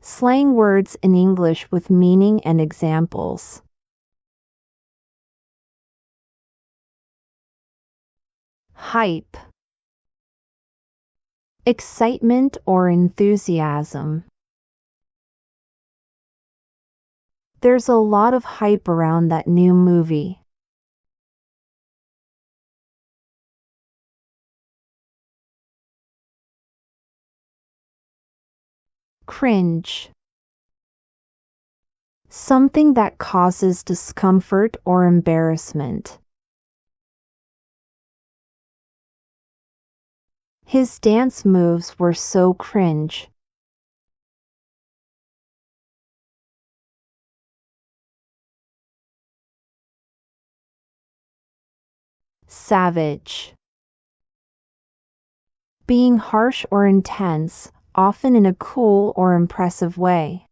Slang words in English with meaning and examples. Hype. Excitement or enthusiasm. There's a lot of hype around that new movie. Cringe. Something that causes discomfort or embarrassment. His dance moves were so cringe. Savage. Being harsh or intense, often in a cool or impressive way.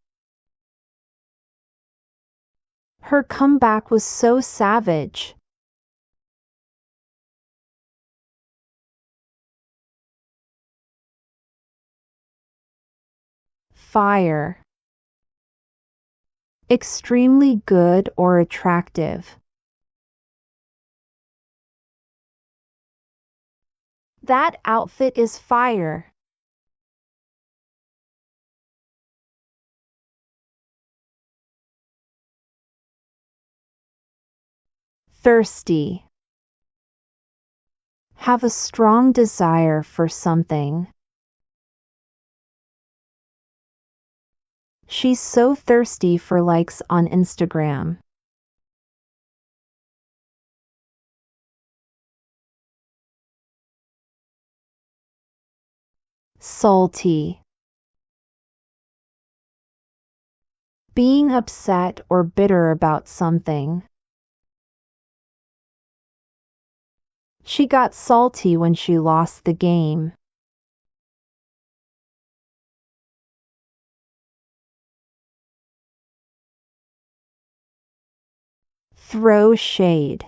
Her comeback was so savage. Fire. Extremely good or attractive. That outfit is fire. Thirsty. Have a strong desire for something. She's so thirsty for likes on Instagram. Salty. Being upset or bitter about something. She got salty when she lost the game. Throw shade.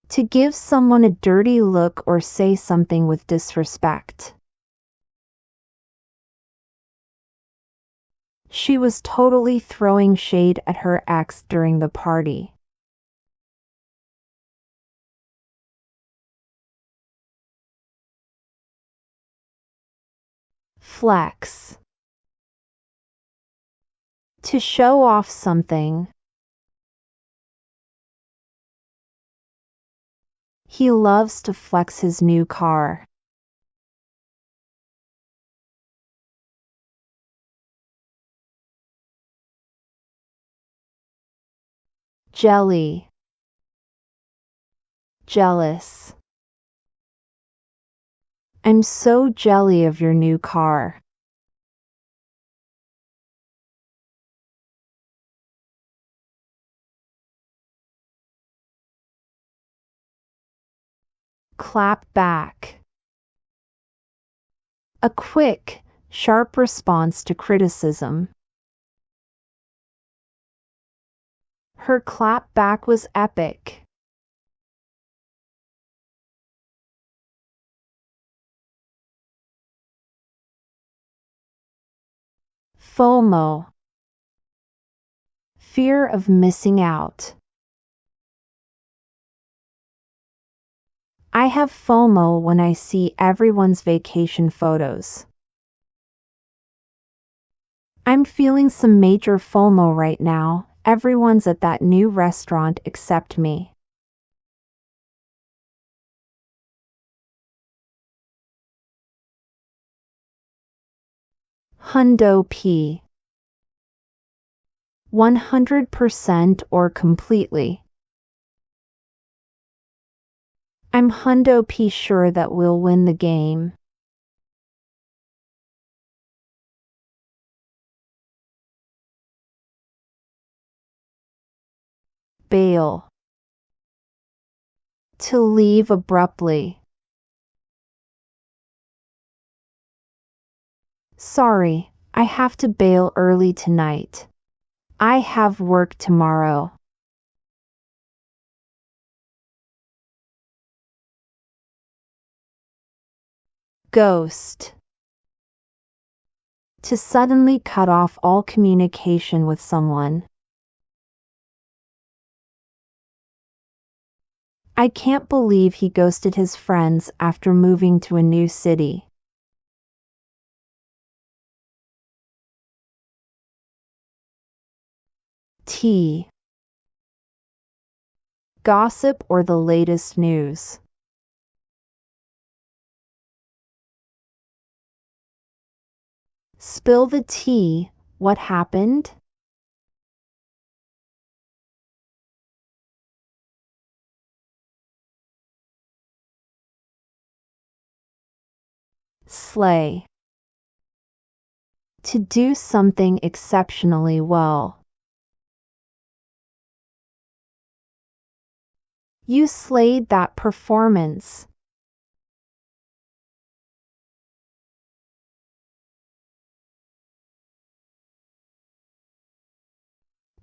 To give someone a dirty look or say something with disrespect. She was totally throwing shade at her ex during the party. Flex. To show off something. He loves to flex his new car. Jelly. Jealous. I'm so jelly of your new car. Clap back. A quick, sharp response to criticism. Her clap back was epic. FOMO. Fear of missing out. I have FOMO when I see everyone's vacation photos. I'm feeling some major FOMO right now. Everyone's at that new restaurant except me. Hundo P. 100% or completely. I'm Hundo P sure that we'll win the game. Bail. To leave abruptly. Sorry, I have to bail early tonight. I have work tomorrow. Ghost. To suddenly cut off all communication with someone. I can't believe he ghosted his friends after moving to a new city. T. Gossip or the latest news. Spill the tea. What happened? Slay. To do something exceptionally well. You slayed that performance.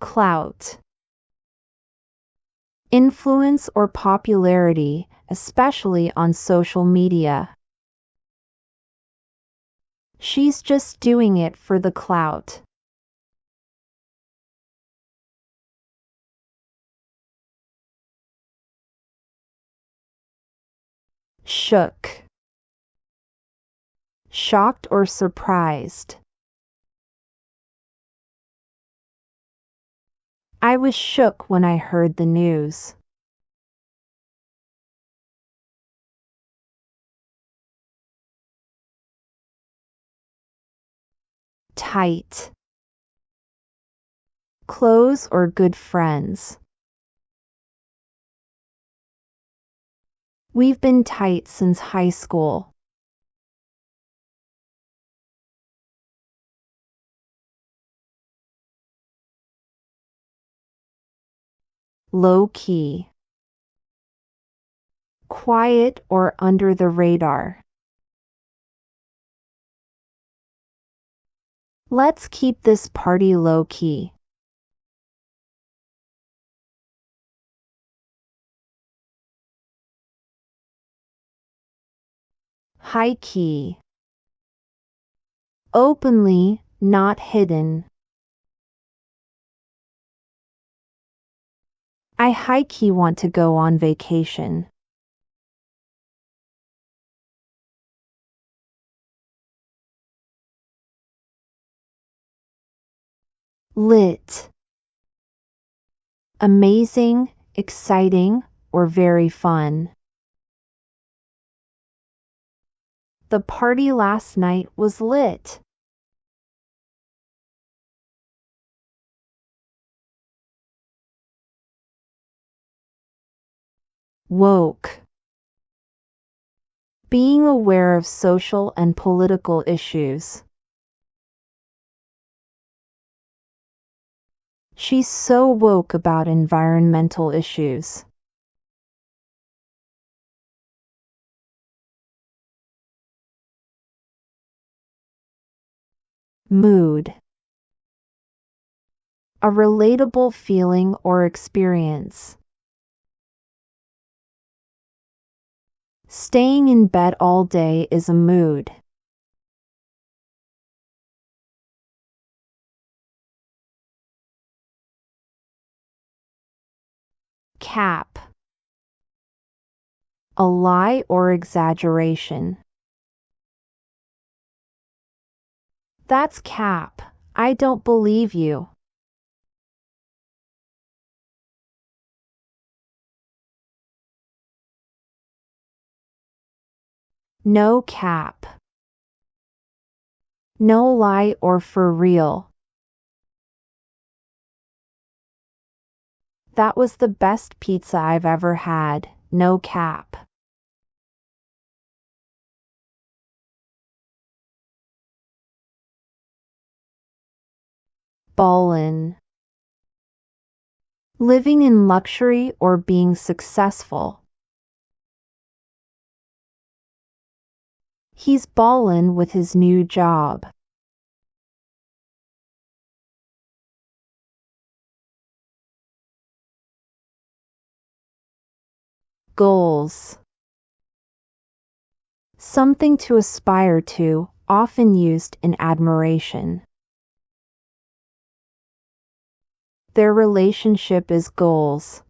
Clout. Influence or popularity, especially on social media. She's just doing it for the clout. Shook. Shocked or surprised. I was shook when I heard the news. Tight. Close or good friends. We've been tight since high school. Low key. Quiet or under the radar. Let's keep this party low key. High key. Openly, not hidden. I high key want to go on vacation. Lit. Amazing, exciting, or very fun. The party last night was lit. Woke. Being aware of social and political issues. She's so woke about environmental issues. Mood. A relatable feeling or experience. Staying in bed all day is a mood. Cap. A lie or exaggeration. That's cap. I don't believe you. No cap. No lie or for real. That was the best pizza I've ever had. No cap. Ballin'. Living in luxury or being successful. He's ballin' with his new job. Goals. Something to aspire to, often used in admiration. Their relationship is goals.